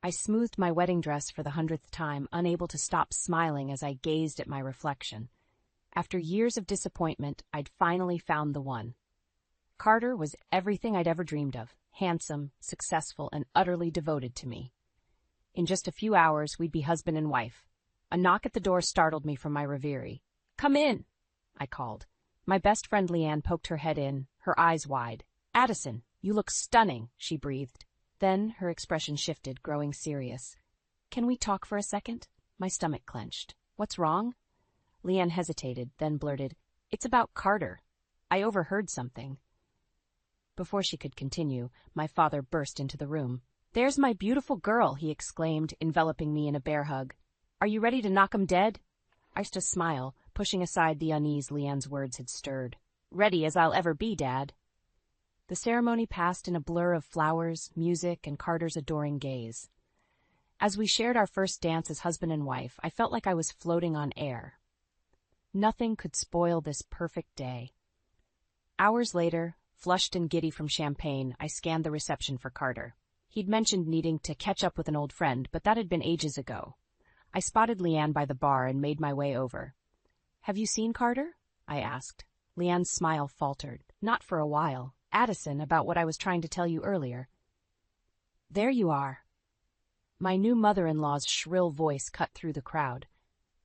I smoothed my wedding dress for the 100th time, unable to stop smiling as I gazed at my reflection. After years of disappointment, I'd finally found the one. Carter was everything I'd ever dreamed of, handsome, successful, and utterly devoted to me. In just a few hours, we'd be husband and wife. A knock at the door startled me from my reverie. "Come in," I called. My best friend Leanne poked her head in, her eyes wide. "Addison, you look stunning," she breathed. Then her expression shifted, growing serious. "Can we talk for a second?" My stomach clenched. "What's wrong?" Leanne hesitated, then blurted, "It's about Carter. I overheard something." Before she could continue, my father burst into the room. "There's my beautiful girl," he exclaimed, enveloping me in a bear hug. "Are you ready to knock 'em dead?" I used to smile, pushing aside the unease Leanne's words had stirred. "Ready as I'll ever be, Dad." The ceremony passed in a blur of flowers, music, and Carter's adoring gaze. As we shared our first dance as husband and wife, I felt like I was floating on air. Nothing could spoil this perfect day. Hours later, flushed and giddy from champagne, I scanned the reception for Carter. He'd mentioned needing to catch up with an old friend, but that had been ages ago. I spotted Leanne by the bar and made my way over. "Have you seen Carter?" I asked. Leanne's smile faltered. "Not for a while. Addison, about what I was trying to tell you earlier." "There you are." My new mother-in-law's shrill voice cut through the crowd.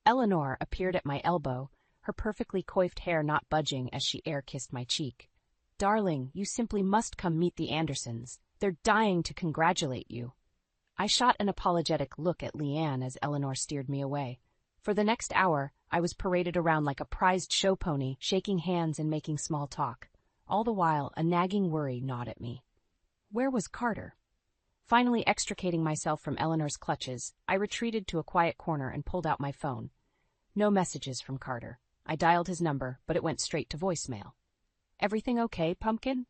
Eleanor appeared at my elbow, her perfectly coiffed hair not budging as she air-kissed my cheek. "Darling, you simply must come meet the Andersons. They're dying to congratulate you." I shot an apologetic look at Leanne as Eleanor steered me away. For the next hour, I was paraded around like a prized show pony, shaking hands and making small talk. All the while, a nagging worry gnawed at me. Where was Carter? Finally extricating myself from Eleanor's clutches, I retreated to a quiet corner and pulled out my phone. No messages from Carter. I dialed his number, but it went straight to voicemail. "Everything okay, Pumpkin?"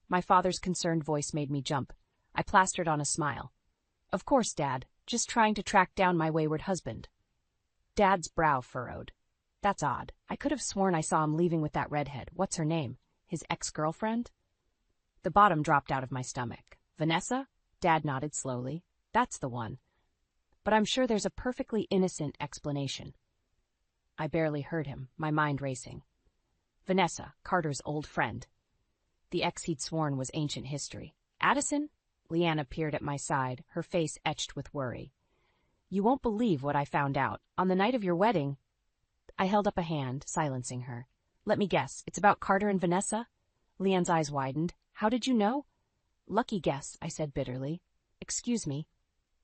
My father's concerned voice made me jump. I plastered on a smile. "Of course, Dad. Just trying to track down my wayward husband." Dad's brow furrowed. "That's odd. I could have sworn I saw him leaving with that redhead. What's her name? His ex-girlfriend?" The bottom dropped out of my stomach. "Vanessa?" Dad nodded slowly. "That's the one. But I'm sure there's a perfectly innocent explanation." I barely heard him, my mind racing. Vanessa, Carter's old friend. The ex he'd sworn was ancient history. "Addison?" Leanne appeared at my side, her face etched with worry. "You won't believe what I found out. On the night of your wedding—" I held up a hand, silencing her. "Let me guess, it's about Carter and Vanessa?" Leanne's eyes widened. "How did you know?" "Lucky guess," I said bitterly. "Excuse me."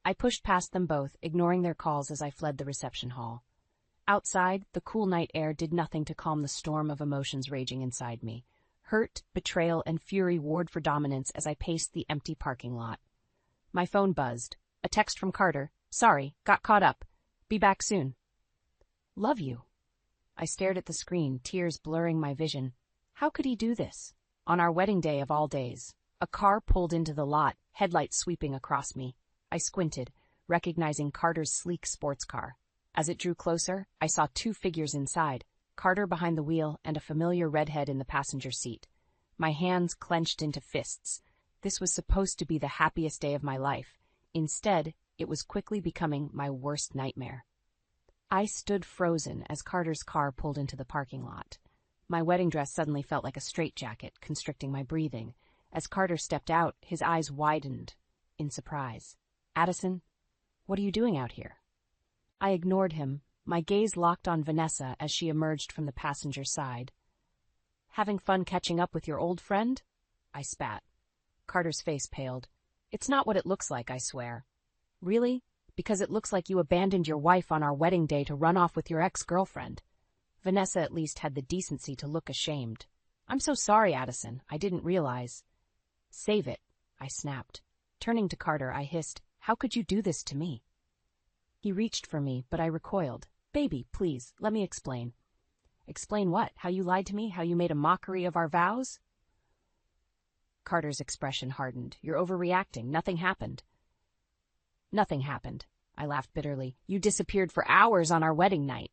I pushed past them both, ignoring their calls as I fled the reception hall. Outside, the cool night air did nothing to calm the storm of emotions raging inside me. Hurt, betrayal, and fury warred for dominance as I paced the empty parking lot. My phone buzzed. A text from Carter. "Sorry, got caught up. Be back soon." "Love you." I stared at the screen, tears blurring my vision. How could he do this? On our wedding day of all days. A car pulled into the lot, headlights sweeping across me. I squinted, recognizing Carter's sleek sports car. As it drew closer, I saw two figures inside, Carter behind the wheel and a familiar redhead in the passenger seat. My hands clenched into fists. This was supposed to be the happiest day of my life. Instead, it was quickly becoming my worst nightmare. I stood frozen as Carter's car pulled into the parking lot. My wedding dress suddenly felt like a straitjacket, constricting my breathing. As Carter stepped out, his eyes widened in surprise. "Addison, what are you doing out here?" I ignored him, my gaze locked on Vanessa as she emerged from the passenger side. "Having fun catching up with your old friend?" I spat. Carter's face paled. "It's not what it looks like, I swear." "Really? Because it looks like you abandoned your wife on our wedding day to run off with your ex-girlfriend." Vanessa at least had the decency to look ashamed. "I'm so sorry, Addison. I didn't realize." "Save it," I snapped. Turning to Carter, I hissed, "How could you do this to me?" He reached for me, but I recoiled. "Baby, please, let me explain." "Explain what? How you lied to me? How you made a mockery of our vows?" Carter's expression hardened. "You're overreacting. Nothing happened." "Nothing happened." I laughed bitterly. "You disappeared for hours on our wedding night."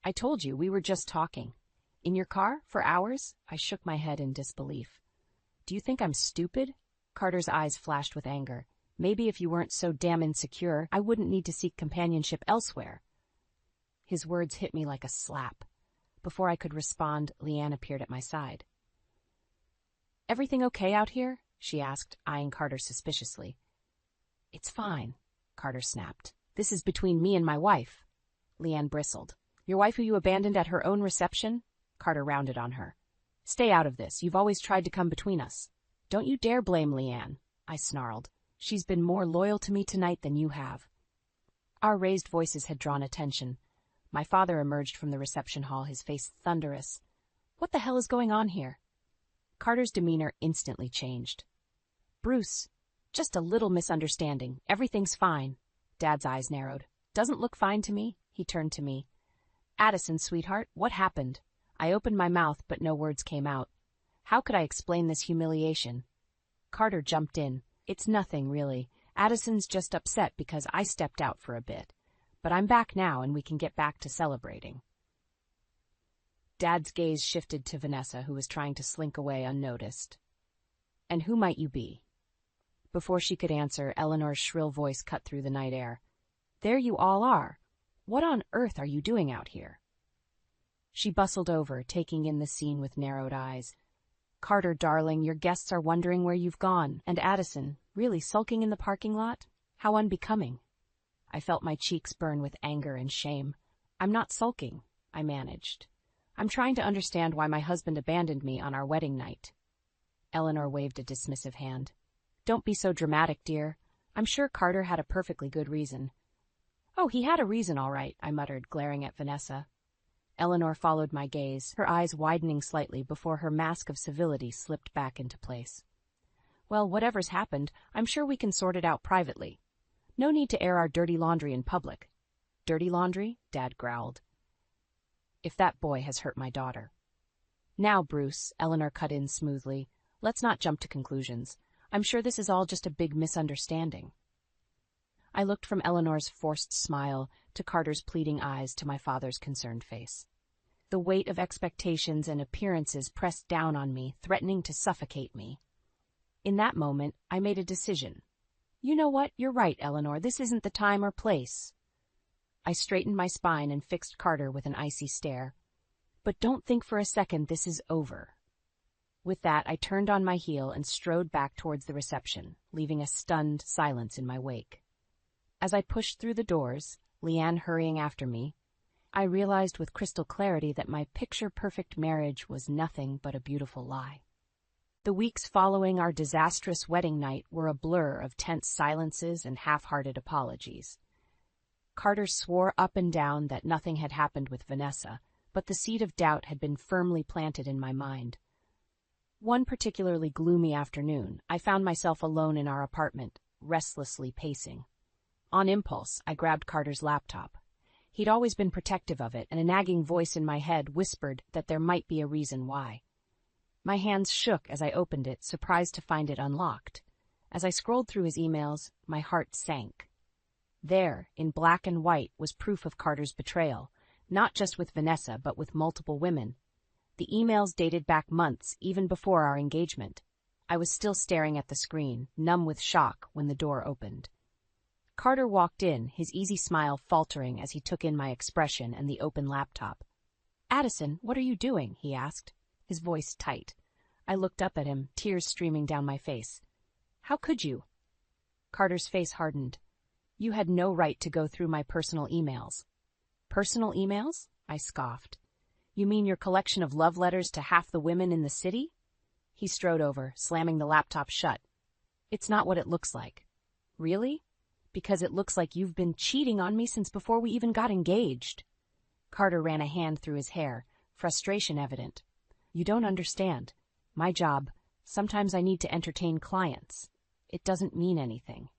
"I told you, we were just talking." "In your car? For hours?" I shook my head in disbelief. "Do you think I'm stupid?" Carter's eyes flashed with anger. Maybe if you weren't so damn insecure, I wouldn't need to seek companionship elsewhere. His words hit me like a slap. Before I could respond, Leanne appeared at my side. "Everything okay out here?" she asked, eyeing Carter suspiciously. "It's fine," Carter snapped. "This is between me and my wife." Leanne bristled. "Your wife who you abandoned at her own reception?" Carter rounded on her. "Stay out of this. You've always tried to come between us." "Don't you dare blame Leanne," I snarled. "She's been more loyal to me tonight than you have." Our raised voices had drawn attention. My father emerged from the reception hall, his face thunderous. "What the hell is going on here?" Carter's demeanor instantly changed. "Bruce, just a little misunderstanding. Everything's fine." Dad's eyes narrowed. "Doesn't look fine to me." He turned to me. "Addison, sweetheart, what happened?" I opened my mouth, but no words came out. How could I explain this humiliation? Carter jumped in. "It's nothing, really. Addison's just upset because I stepped out for a bit. But I'm back now, and we can get back to celebrating." Dad's gaze shifted to Vanessa, who was trying to slink away unnoticed. "And who might you be?" Before she could answer, Eleanor's shrill voice cut through the night air. "There you all are. What on earth are you doing out here?" She bustled over, taking in the scene with narrowed eyes. "Carter, darling, your guests are wondering where you've gone. And Addison, really sulking in the parking lot? How unbecoming." I felt my cheeks burn with anger and shame. "I'm not sulking," I managed. "I'm trying to understand why my husband abandoned me on our wedding night." Eleanor waved a dismissive hand. "Don't be so dramatic, dear. I'm sure Carter had a perfectly good reason." "Oh, he had a reason, all right," I muttered, glaring at Vanessa. Eleanor followed my gaze, her eyes widening slightly before her mask of civility slipped back into place. "Well, whatever's happened, I'm sure we can sort it out privately. No need to air our dirty laundry in public." "Dirty laundry?" Dad growled. "If that boy has hurt my daughter." "Now, Bruce," Eleanor cut in smoothly, "let's not jump to conclusions. I'm sure this is all just a big misunderstanding." I looked from Eleanor's forced smile to Carter's pleading eyes to my father's concerned face. The weight of expectations and appearances pressed down on me, threatening to suffocate me. In that moment, I made a decision. "You know what? You're right, Eleanor. This isn't the time or place." I straightened my spine and fixed Carter with an icy stare. "But don't think for a second this is over." With that, I turned on my heel and strode back towards the reception, leaving a stunned silence in my wake. As I pushed through the doors, Leanne hurrying after me, I realized with crystal clarity that my picture-perfect marriage was nothing but a beautiful lie. The weeks following our disastrous wedding night were a blur of tense silences and half-hearted apologies. Carter swore up and down that nothing had happened with Vanessa, but the seed of doubt had been firmly planted in my mind. One particularly gloomy afternoon, I found myself alone in our apartment, restlessly pacing. On impulse, I grabbed Carter's laptop. He'd always been protective of it, and a nagging voice in my head whispered that there might be a reason why. My hands shook as I opened it, surprised to find it unlocked. As I scrolled through his emails, my heart sank. There, in black and white, was proof of Carter's betrayal, not just with Vanessa, but with multiple women. The emails dated back months, even before our engagement. I was still staring at the screen, numb with shock, when the door opened. Carter walked in, his easy smile faltering as he took in my expression and the open laptop. "Addison, what are you doing?" he asked, his voice tight. I looked up at him, tears streaming down my face. "How could you?" Carter's face hardened. "You had no right to go through my personal emails." "Personal emails?" I scoffed. "You mean your collection of love letters to half the women in the city?" He strode over, slamming the laptop shut. "It's not what it looks like." "Really?" "Because it looks like you've been cheating on me since before we even got engaged." Carter ran a hand through his hair, frustration evident. "You don't understand. My job, sometimes I need to entertain clients. It doesn't mean anything."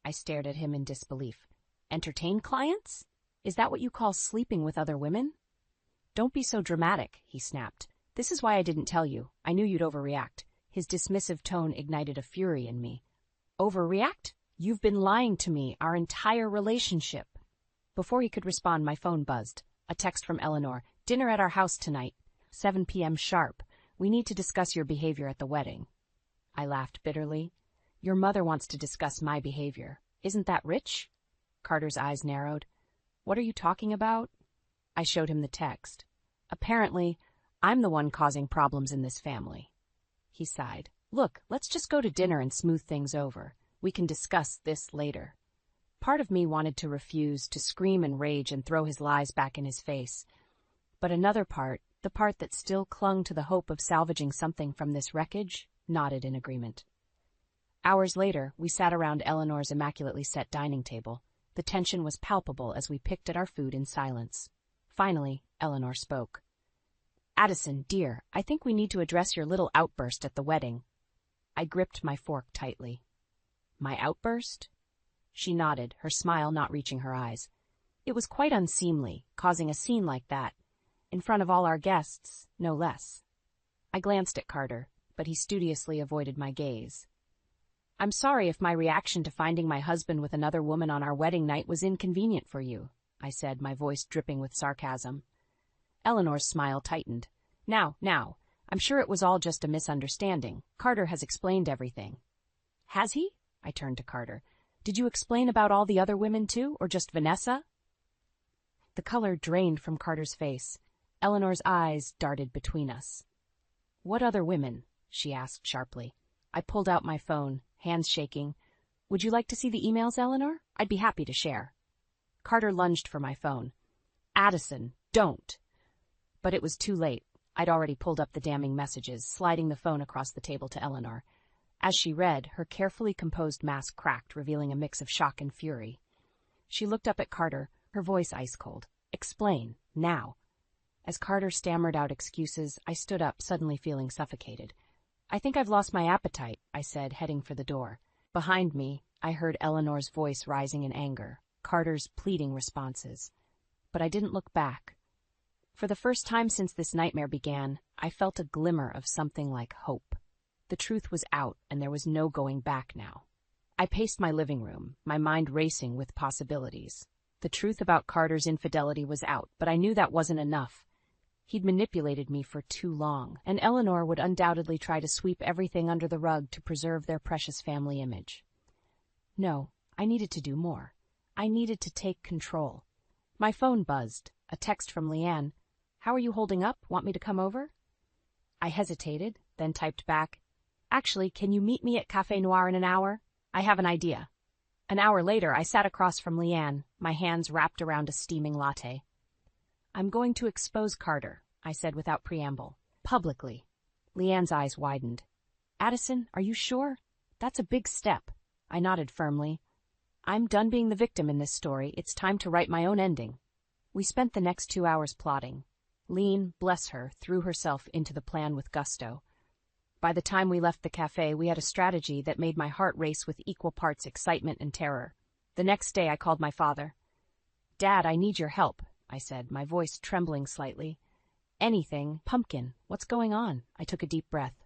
I stared at him in disbelief. "Entertain clients? Is that what you call sleeping with other women?" "Don't be so dramatic," he snapped. "This is why I didn't tell you. I knew you'd overreact." His dismissive tone ignited a fury in me. "Overreact? You've been lying to me our entire relationship." Before he could respond, my phone buzzed. A text from Eleanor. "Dinner at our house tonight, 7 p.m. sharp. We need to discuss your behavior at the wedding." I laughed bitterly. Your mother wants to discuss my behavior. Isn't that rich? Carter's eyes narrowed. What are you talking about? I showed him the text. Apparently, I'm the one causing problems in this family. He sighed. Look, let's just go to dinner and smooth things over. We can discuss this later. Part of me wanted to refuse, to scream and rage and throw his lies back in his face. But another part, the part that still clung to the hope of salvaging something from this wreckage, nodded in agreement. Hours later, we sat around Eleanor's immaculately set dining table. The tension was palpable as we picked at our food in silence. Finally, Eleanor spoke. Addison, dear, I think we need to address your little outburst at the wedding. I gripped my fork tightly. My outburst? She nodded, her smile not reaching her eyes. It was quite unseemly, causing a scene like that. In front of all our guests, no less. I glanced at Carter, but he studiously avoided my gaze. I'm sorry if my reaction to finding my husband with another woman on our wedding night was inconvenient for you, I said, my voice dripping with sarcasm. Eleanor's smile tightened. Now, I'm sure it was all just a misunderstanding. Carter has explained everything. Has he? I turned to Carter. Did you explain about all the other women too, or just Vanessa? The color drained from Carter's face. Eleanor's eyes darted between us. What other women? She asked sharply. I pulled out my phone, hands shaking. Would you like to see the emails, Eleanor? I'd be happy to share. Carter lunged for my phone. Addison, don't. But it was too late. I'd already pulled up the damning messages, sliding the phone across the table to Eleanor. As she read, her carefully composed mask cracked, revealing a mix of shock and fury. She looked up at Carter, her voice ice-cold. Explain, now. As Carter stammered out excuses, I stood up, suddenly feeling suffocated. I think I've lost my appetite, I said, heading for the door. Behind me, I heard Eleanor's voice rising in anger, Carter's pleading responses. But I didn't look back. For the first time since this nightmare began, I felt a glimmer of something like hope. The truth was out, and there was no going back now. I paced my living room, my mind racing with possibilities. The truth about Carter's infidelity was out, but I knew that wasn't enough. He'd manipulated me for too long, and Eleanor would undoubtedly try to sweep everything under the rug to preserve their precious family image. No, I needed to do more. I needed to take control. My phone buzzed, a text from Leanne. How are you holding up? Want me to come over? I hesitated, then typed back, Actually, can you meet me at Café Noir in an hour? I have an idea. An hour later, I sat across from Leanne, my hands wrapped around a steaming latte. I'm going to expose Carter, I said without preamble. Publicly. Leanne's eyes widened. Addison, are you sure? That's a big step. I nodded firmly. I'm done being the victim in this story. It's time to write my own ending. We spent the next 2 hours plotting. Lean, bless her, threw herself into the plan with gusto. By the time we left the cafe, we had a strategy that made my heart race with equal parts excitement and terror. The next day, I called my father. Dad, I need your help, I said, my voice trembling slightly. Anything. Pumpkin, what's going on? I took a deep breath.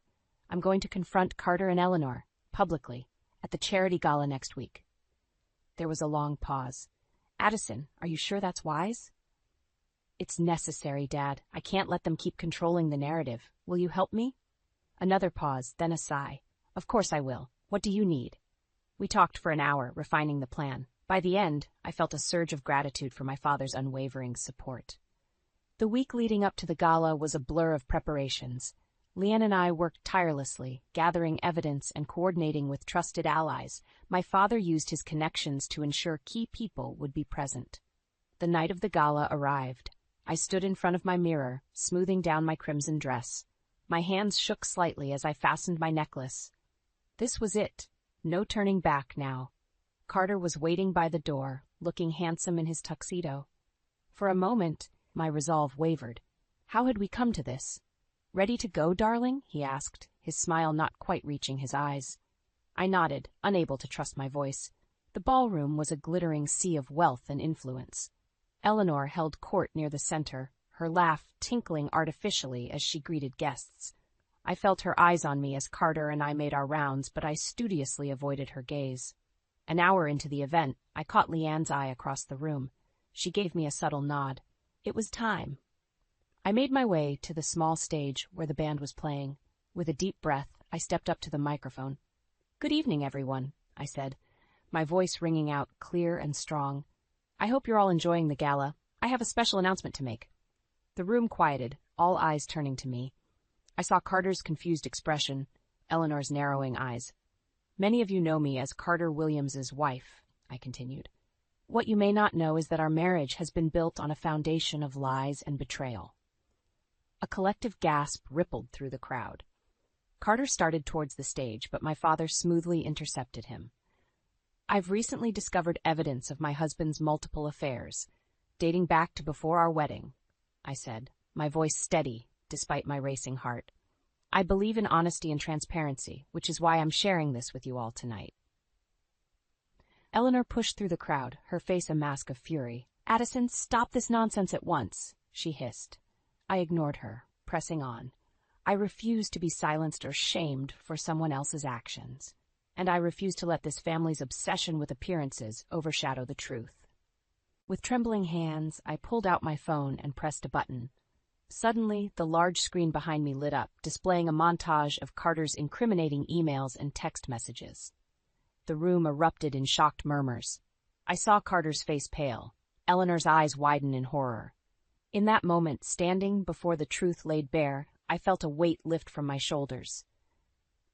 I'm going to confront Carter and Eleanor, publicly, at the charity gala next week. There was a long pause. Addison, are you sure that's wise? It's necessary, Dad. I can't let them keep controlling the narrative. Will you help me? Another pause, then a sigh. Of course I will. What do you need? We talked for an hour, refining the plan. By the end, I felt a surge of gratitude for my father's unwavering support. The week leading up to the gala was a blur of preparations. Leanne and I worked tirelessly, gathering evidence and coordinating with trusted allies. My father used his connections to ensure key people would be present. The night of the gala arrived. I stood in front of my mirror, smoothing down my crimson dress. My hands shook slightly as I fastened my necklace. This was it. No turning back now. Carter was waiting by the door, looking handsome in his tuxedo. For a moment, my resolve wavered. How had we come to this? Ready to go, darling? He asked, his smile not quite reaching his eyes. I nodded, unable to trust my voice. The ballroom was a glittering sea of wealth and influence. Eleanor held court near the center, her laugh tinkling artificially as she greeted guests. I felt her eyes on me as Carter and I made our rounds, but I studiously avoided her gaze. An hour into the event, I caught Leanne's eye across the room. She gave me a subtle nod. It was time. I made my way to the small stage where the band was playing. With a deep breath, I stepped up to the microphone. Good evening, everyone, I said, my voice ringing out clear and strong. I hope you're all enjoying the gala. I have a special announcement to make. The room quieted, all eyes turning to me. I saw Carter's confused expression, Eleanor's narrowing eyes. Many of you know me as Carter Williams's wife, I continued. What you may not know is that our marriage has been built on a foundation of lies and betrayal. A collective gasp rippled through the crowd. Carter started towards the stage, but my father smoothly intercepted him. I've recently discovered evidence of my husband's multiple affairs, dating back to before our wedding, I said, my voice steady despite my racing heart. I believe in honesty and transparency, which is why I'm sharing this with you all tonight. Eleanor pushed through the crowd, her face a mask of fury. Addison, stop this nonsense at once, she hissed. I ignored her, pressing on. I refuse to be silenced or shamed for someone else's actions, and I refuse to let this family's obsession with appearances overshadow the truth. With trembling hands, I pulled out my phone and pressed a button. Suddenly, the large screen behind me lit up, displaying a montage of Carter's incriminating emails and text messages. The room erupted in shocked murmurs. I saw Carter's face pale, Eleanor's eyes widen in horror. In that moment, standing before the truth laid bare, I felt a weight lift from my shoulders.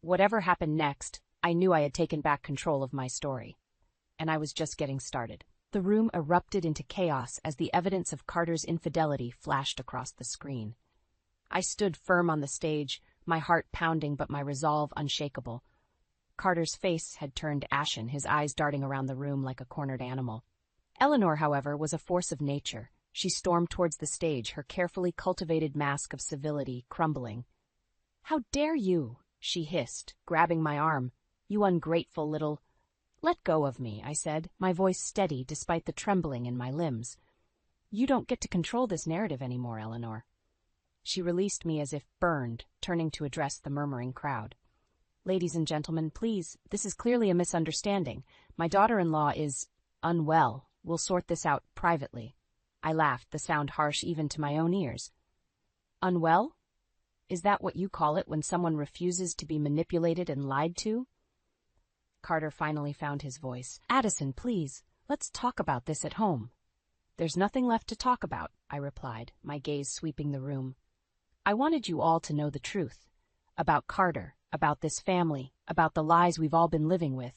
Whatever happened next, I knew I had taken back control of my story. And I was just getting started. The room erupted into chaos as the evidence of Carter's infidelity flashed across the screen. I stood firm on the stage, my heart pounding but my resolve unshakable. Carter's face had turned ashen, his eyes darting around the room like a cornered animal. Eleanor, however, was a force of nature. She stormed towards the stage, her carefully cultivated mask of civility crumbling. "How dare you?" she hissed, grabbing my arm. "You ungrateful little—" "Let go of me," I said, my voice steady despite the trembling in my limbs. "You don't get to control this narrative anymore, Eleanor." She released me as if burned, turning to address the murmuring crowd. "Ladies and gentlemen, please, this is clearly a misunderstanding. My daughter-in-law is unwell. We'll sort this out privately." I laughed, the sound harsh even to my own ears. "Unwell? Is that what you call it when someone refuses to be manipulated and lied to?" Carter finally found his voice. "Addison, please, let's talk about this at home." "There's nothing left to talk about," I replied, my gaze sweeping the room. "I wanted you all to know the truth. About Carter, about this family, about the lies we've all been living with."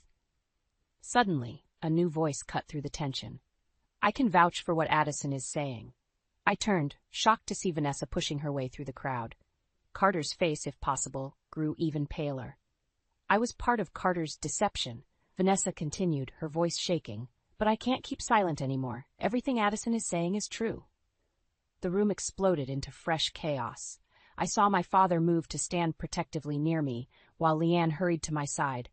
Suddenly, a new voice cut through the tension. "I can vouch for what Addison is saying." I turned, shocked to see Vanessa pushing her way through the crowd. Carter's face, if possible, grew even paler. "I was part of Carter's deception," Vanessa continued, her voice shaking. "But I can't keep silent anymore. Everything Addison is saying is true." The room exploded into fresh chaos. I saw my father move to stand protectively near me, while Leanne hurried to my side.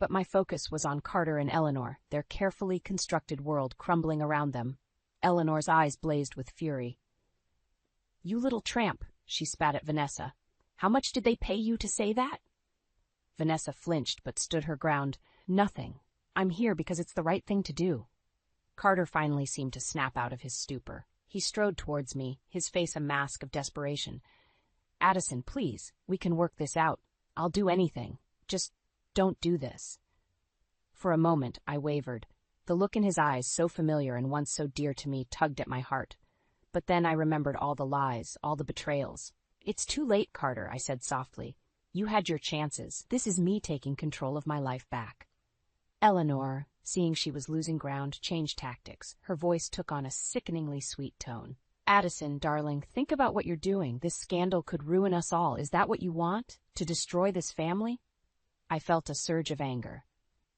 But my focus was on Carter and Eleanor, their carefully constructed world crumbling around them. Eleanor's eyes blazed with fury. "You little tramp," she spat at Vanessa. "How much did they pay you to say that?" Vanessa flinched but stood her ground. "Nothing. I'm here because it's the right thing to do." Carter finally seemed to snap out of his stupor. He strode towards me, his face a mask of desperation. "Addison, please, we can work this out. I'll do anything. Just don't do this." For a moment, I wavered. The look in his eyes, so familiar and once so dear to me, tugged at my heart. But then I remembered all the lies, all the betrayals. "It's too late, Carter," I said softly. "You had your chances. This is me taking control of my life back." Eleanor, seeing she was losing ground, changed tactics. Her voice took on a sickeningly sweet tone. "Addison, darling, think about what you're doing. This scandal could ruin us all. Is that what you want? To destroy this family?" I felt a surge of anger.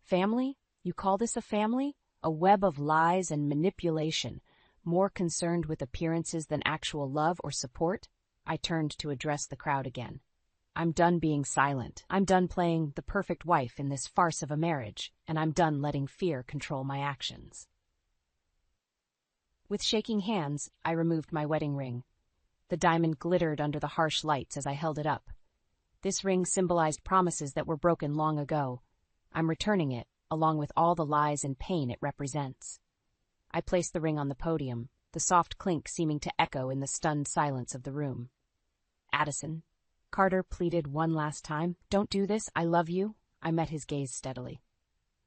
"Family? You call this a family? A web of lies and manipulation, more concerned with appearances than actual love or support?" I turned to address the crowd again. "I'm done being silent. I'm done playing the perfect wife in this farce of a marriage, and I'm done letting fear control my actions." With shaking hands, I removed my wedding ring. The diamond glittered under the harsh lights as I held it up. This ring symbolized promises that were broken long ago. I'm returning it, along with all the lies and pain it represents. I placed the ring on the podium, the soft clink seeming to echo in the stunned silence of the room. "Addison," Carter pleaded one last time, "don't do this. I love you. I met his gaze steadily.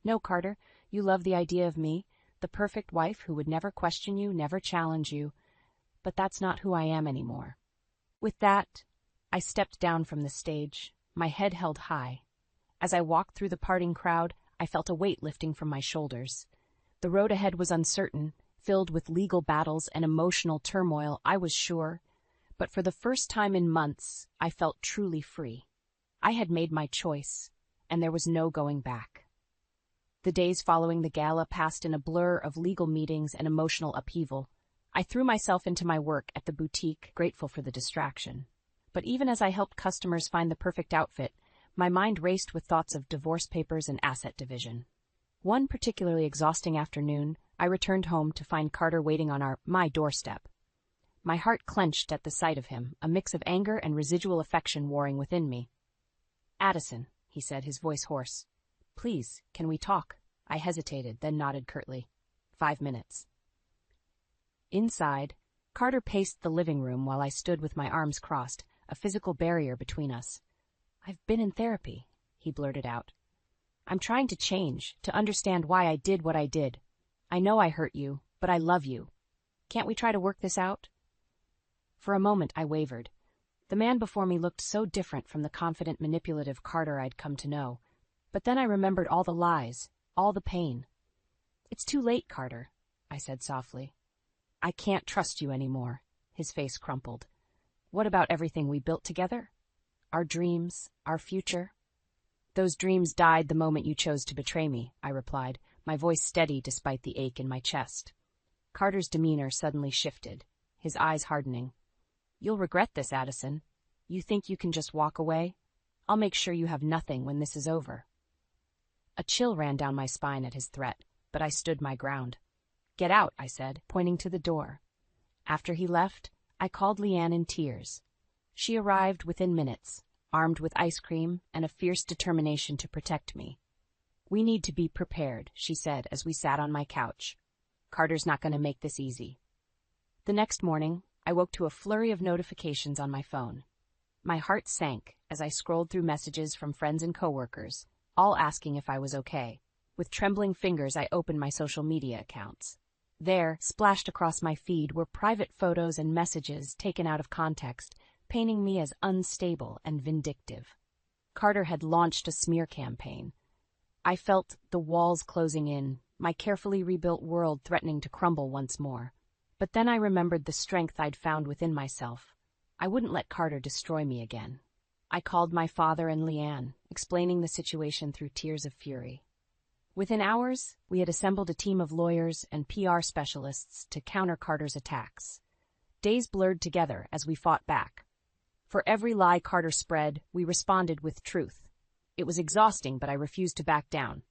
No, Carter, you love the idea of me, the perfect wife who would never question you, never challenge you, but that's not who I am anymore. With that, I stepped down from the stage, my head held high. As I walked through the parting crowd, I felt a weight lifting from my shoulders. The road ahead was uncertain, filled with legal battles and emotional turmoil, I was sure, but for the first time in months, I felt truly free. I had made my choice, and there was no going back. The days following the gala passed in a blur of legal meetings and emotional upheaval. I threw myself into my work at the boutique, grateful for the distraction. But even as I helped customers find the perfect outfit, my mind raced with thoughts of divorce papers and asset division. One particularly exhausting afternoon, I returned home to find Carter waiting on my doorstep. My heart clenched at the sight of him, a mix of anger and residual affection warring within me. "Addison," he said, his voice hoarse. "Please, can we talk?" I hesitated, then nodded curtly. 5 minutes. Inside, Carter paced the living room while I stood with my arms crossed, a physical barrier between us. "I've been in therapy," he blurted out. "I'm trying to change, to understand why I did what I did. I know I hurt you, but I love you. Can't we try to work this out?" For a moment, I wavered. The man before me looked so different from the confident, manipulative Carter I'd come to know. But then I remembered all the lies, all the pain. "It's too late, Carter," I said softly. "I can't trust you anymore." His face crumpled. "What about everything we built together? Our dreams, our future?" "Those dreams died the moment you chose to betray me," I replied, my voice steady despite the ache in my chest. Carter's demeanor suddenly shifted, his eyes hardening. "You'll regret this, Addison. You think you can just walk away? I'll make sure you have nothing when this is over." A chill ran down my spine at his threat, but I stood my ground. "Get out," I said, pointing to the door. After he left, I called Leanne in tears. She arrived within minutes, armed with ice cream and a fierce determination to protect me. "We need to be prepared," she said as we sat on my couch. "Carter's not going to make this easy." The next morning, I woke to a flurry of notifications on my phone. My heart sank as I scrolled through messages from friends and coworkers, all asking if I was okay. With trembling fingers, I opened my social media accounts. There, splashed across my feed, were private photos and messages taken out of context, painting me as unstable and vindictive. Carter had launched a smear campaign. I felt the walls closing in, my carefully rebuilt world threatening to crumble once more. But then I remembered the strength I'd found within myself. I wouldn't let Carter destroy me again. I called my father and Leanne, explaining the situation through tears of fury. Within hours, we had assembled a team of lawyers and PR specialists to counter Carter's attacks. Days blurred together as we fought back. For every lie Carter spread, we responded with truth. It was exhausting, but I refused to back down.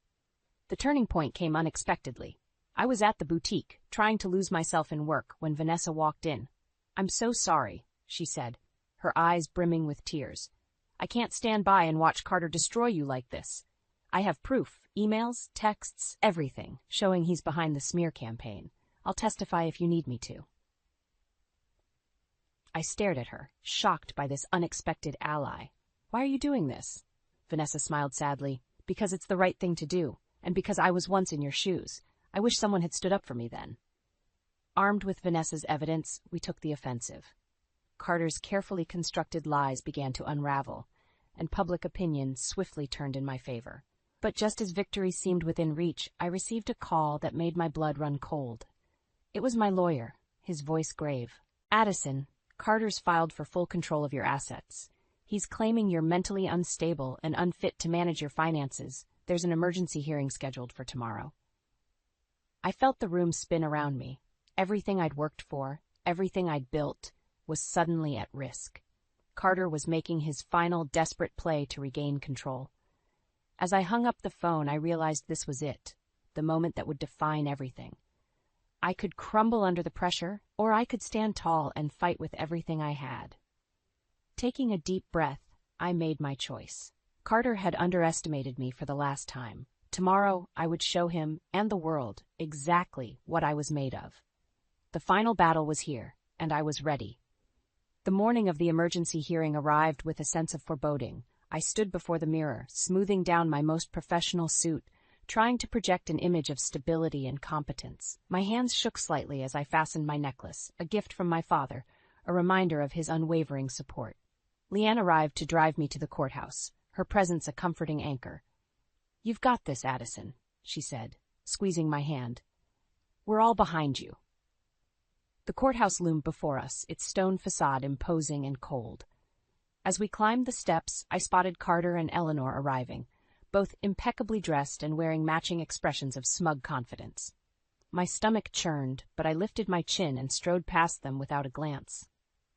The turning point came unexpectedly. I was at the boutique, trying to lose myself in work, when Vanessa walked in. "I'm so sorry," she said, her eyes brimming with tears. "I can't stand by and watch Carter destroy you like this. I have proof, emails, texts, everything, showing he's behind the smear campaign. I'll testify if you need me to." I stared at her, shocked by this unexpected ally. "Why are you doing this?" Vanessa smiled sadly. "Because it's the right thing to do, and because I was once in your shoes. I wish someone had stood up for me then." Armed with Vanessa's evidence, we took the offensive. Carter's carefully constructed lies began to unravel, and public opinion swiftly turned in my favor. But just as victory seemed within reach, I received a call that made my blood run cold. It was my lawyer, his voice grave. "Addison, Carter's filed for full control of your assets. He's claiming you're mentally unstable and unfit to manage your finances. There's an emergency hearing scheduled for tomorrow." I felt the room spin around me. Everything I'd worked for, everything I'd built, was suddenly at risk. Carter was making his final desperate play to regain control. As I hung up the phone, I realized this was it, the moment that would define everything. I could crumble under the pressure, or I could stand tall and fight with everything I had. Taking a deep breath, I made my choice. Carter had underestimated me for the last time. Tomorrow, I would show him and the world exactly what I was made of. The final battle was here, and I was ready. The morning of the emergency hearing arrived with a sense of foreboding. I stood before the mirror, smoothing down my most professional suit, trying to project an image of stability and competence. My hands shook slightly as I fastened my necklace, a gift from my father, a reminder of his unwavering support. Leanne arrived to drive me to the courthouse, her presence a comforting anchor. "You've got this, Addison," she said, squeezing my hand. "We're all behind you." The courthouse loomed before us, its stone facade imposing and cold. As we climbed the steps, I spotted Carter and Eleanor arriving, both impeccably dressed and wearing matching expressions of smug confidence. My stomach churned, but I lifted my chin and strode past them without a glance.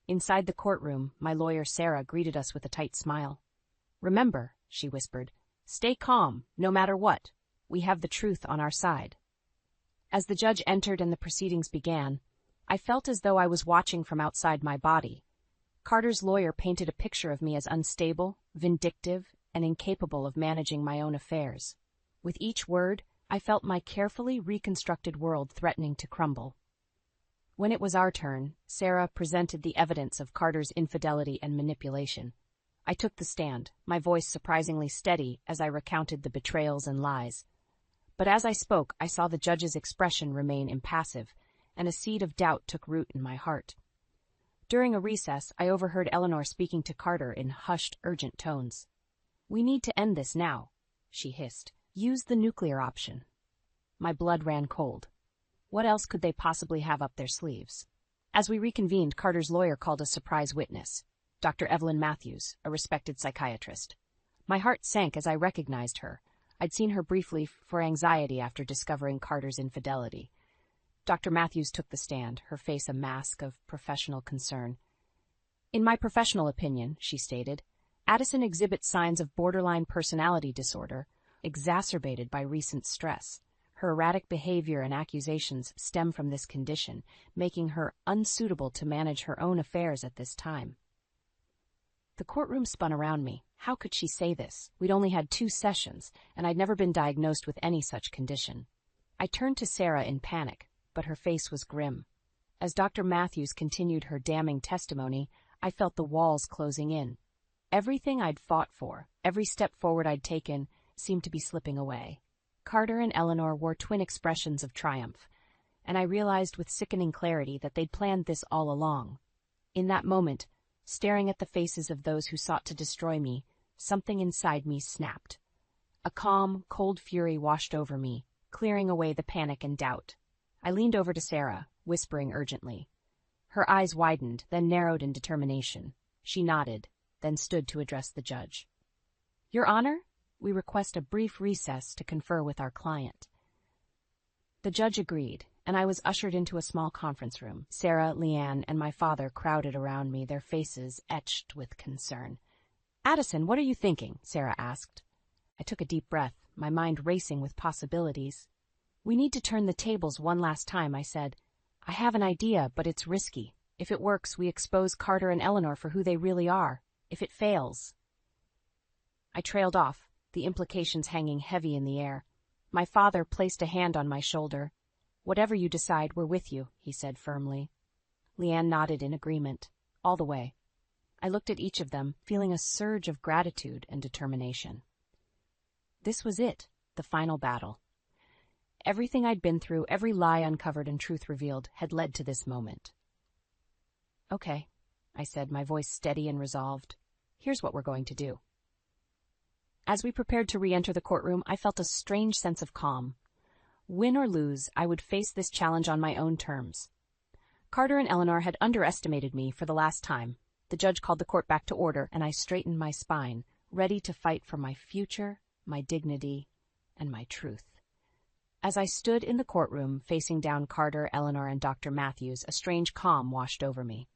Inside the courtroom, my lawyer Sarah greeted us with a tight smile. "Remember," she whispered, "stay calm, no matter what. We have the truth on our side." As the judge entered and the proceedings began, I felt as though I was watching from outside my body. Carter's lawyer painted a picture of me as unstable, vindictive, and incapable of managing my own affairs. With each word, I felt my carefully reconstructed world threatening to crumble. When it was our turn, Sarah presented the evidence of Carter's infidelity and manipulation. I took the stand, my voice surprisingly steady as I recounted the betrayals and lies. But as I spoke, I saw the judge's expression remain impassive, and a seed of doubt took root in my heart. During a recess, I overheard Eleanor speaking to Carter in hushed, urgent tones. "We need to end this now," she hissed. "Use the nuclear option." My blood ran cold. What else could they possibly have up their sleeves? As we reconvened, Carter's lawyer called a surprise witness, Dr. Evelyn Matthews, a respected psychiatrist. My heart sank as I recognized her. I'd seen her briefly for anxiety after discovering Carter's infidelity. Dr. Matthews took the stand, her face a mask of professional concern. "In my professional opinion," she stated, "Addison exhibits signs of borderline personality disorder, exacerbated by recent stress. Her erratic behavior and accusations stem from this condition, making her unsuitable to manage her own affairs at this time." The courtroom spun around me. How could she say this? We'd only had 2 sessions, and I'd never been diagnosed with any such condition. I turned to Sarah in panic, but her face was grim. As Dr. Matthews continued her damning testimony, I felt the walls closing in. Everything I'd fought for, every step forward I'd taken, seemed to be slipping away. Carter and Eleanor wore twin expressions of triumph, and I realized with sickening clarity that they'd planned this all along. In that moment, staring at the faces of those who sought to destroy me, something inside me snapped. A calm, cold fury washed over me, clearing away the panic and doubt. I leaned over to Sarah, whispering urgently. Her eyes widened, then narrowed in determination. She nodded, then stood to address the judge. "Your Honor, we request a brief recess to confer with our client." The judge agreed, and I was ushered into a small conference room. Sarah, Leanne, and my father crowded around me, their faces etched with concern. "Addison, what are you thinking?" Sarah asked. I took a deep breath, my mind racing with possibilities. "We need to turn the tables one last time," I said. "I have an idea, but it's risky. If it works, we expose Carter and Eleanor for who they really are. If it fails..." I trailed off, the implications hanging heavy in the air. My father placed a hand on my shoulder. "Whatever you decide, we're with you," he said firmly. Leanne nodded in agreement, all the way. I looked at each of them, feeling a surge of gratitude and determination. This was it, the final battle. Everything I'd been through, every lie uncovered and truth revealed, had led to this moment. "Okay," I said, my voice steady and resolved. "Here's what we're going to do." As we prepared to re-enter the courtroom, I felt a strange sense of calm. Win or lose, I would face this challenge on my own terms. Carter and Eleanor had underestimated me for the last time. The judge called the court back to order, and I straightened my spine, ready to fight for my future, my dignity, and my truth. As I stood in the courtroom, facing down Carter, Eleanor, and Dr. Matthews, a strange calm washed over me.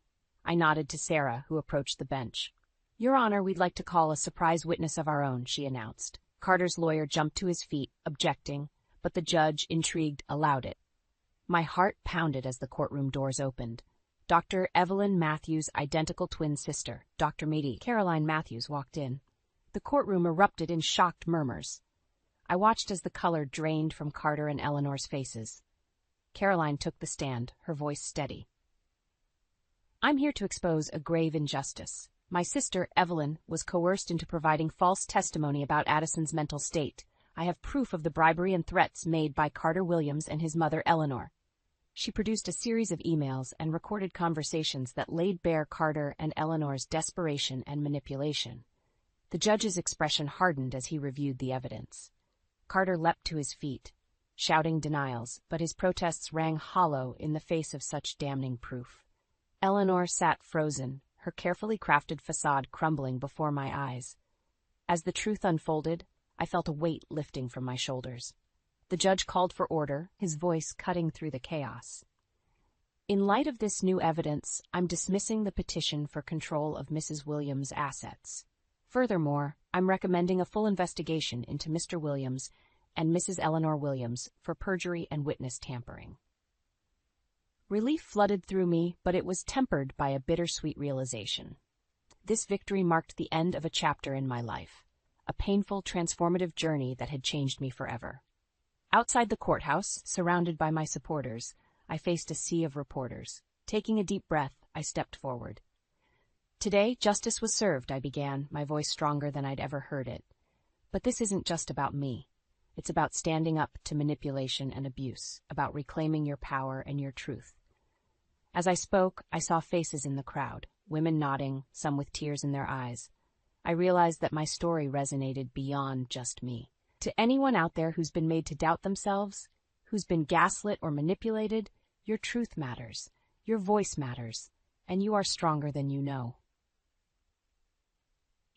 I nodded to Sarah, who approached the bench. "Your Honor, we'd like to call a surprise witness of our own," she announced. Carter's lawyer jumped to his feet, objecting, but the judge, intrigued, allowed it. My heart pounded as the courtroom doors opened. Dr. Evelyn Matthews' identical twin sister, Dr. Meady, Caroline Matthews, walked in. The courtroom erupted in shocked murmurs. I watched as the color drained from Carter and Eleanor's faces. Caroline took the stand, her voice steady. "I'm here to expose a grave injustice. My sister, Evelyn, was coerced into providing false testimony about Addison's mental state. I have proof of the bribery and threats made by Carter Williams and his mother, Eleanor. She produced a series of emails and recorded conversations that laid bare Carter and Eleanor's desperation and manipulation. The judge's expression hardened as he reviewed the evidence. Carter leapt to his feet, shouting denials, but his protests rang hollow in the face of such damning proof. Eleanor sat frozen, her carefully crafted facade crumbling before my eyes. As the truth unfolded, I felt a weight lifting from my shoulders. The judge called for order, his voice cutting through the chaos. In light of this new evidence, I'm dismissing the petition for control of Mrs. Williams' assets. Furthermore, I'm recommending a full investigation into Mr. Williams and Mrs. Eleanor Williams for perjury and witness tampering. Relief flooded through me, but it was tempered by a bittersweet realization. This victory marked the end of a chapter in my life, a painful, transformative journey that had changed me forever. Outside the courthouse, surrounded by my supporters, I faced a sea of reporters. Taking a deep breath, I stepped forward. Today, justice was served, I began, my voice stronger than I'd ever heard it. But this isn't just about me. It's about standing up to manipulation and abuse, about reclaiming your power and your truth. As I spoke, I saw faces in the crowd, women nodding, some with tears in their eyes. I realized that my story resonated beyond just me. To anyone out there who's been made to doubt themselves, who's been gaslit or manipulated, your truth matters, your voice matters, and you are stronger than you know.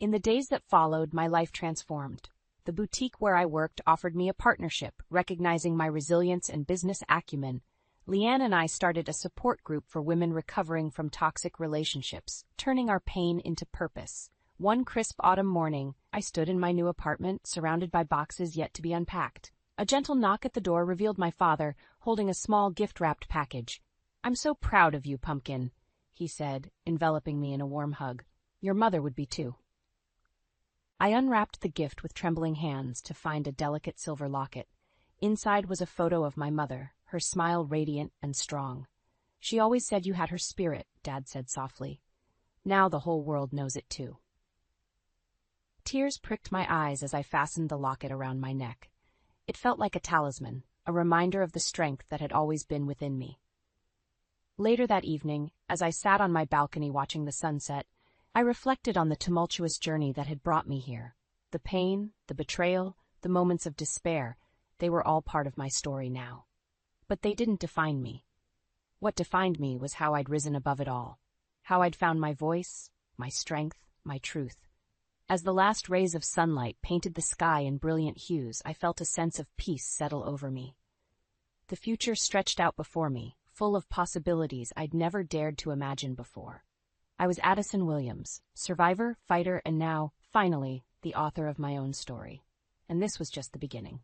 In the days that followed, my life transformed. The boutique where I worked offered me a partnership, recognizing my resilience and business acumen. Leanne and I started a support group for women recovering from toxic relationships, turning our pain into purpose. One crisp autumn morning, I stood in my new apartment, surrounded by boxes yet to be unpacked. A gentle knock at the door revealed my father, holding a small gift-wrapped package. "I'm so proud of you, Pumpkin," he said, enveloping me in a warm hug. "Your mother would be too." I unwrapped the gift with trembling hands to find a delicate silver locket. Inside was a photo of my mother, her smile radiant and strong. "She always said you had her spirit," Dad said softly. "Now the whole world knows it too." Tears pricked my eyes as I fastened the locket around my neck. It felt like a talisman, a reminder of the strength that had always been within me. Later that evening, as I sat on my balcony watching the sunset, I reflected on the tumultuous journey that had brought me here. The pain, the betrayal, the moments of despair, they were all part of my story now. But they didn't define me. What defined me was how I'd risen above it all, how I'd found my voice, my strength, my truth. As the last rays of sunlight painted the sky in brilliant hues, I felt a sense of peace settle over me. The future stretched out before me, full of possibilities I'd never dared to imagine before. I was Addison Williams, survivor, fighter, and now, finally, the author of my own story. And this was just the beginning.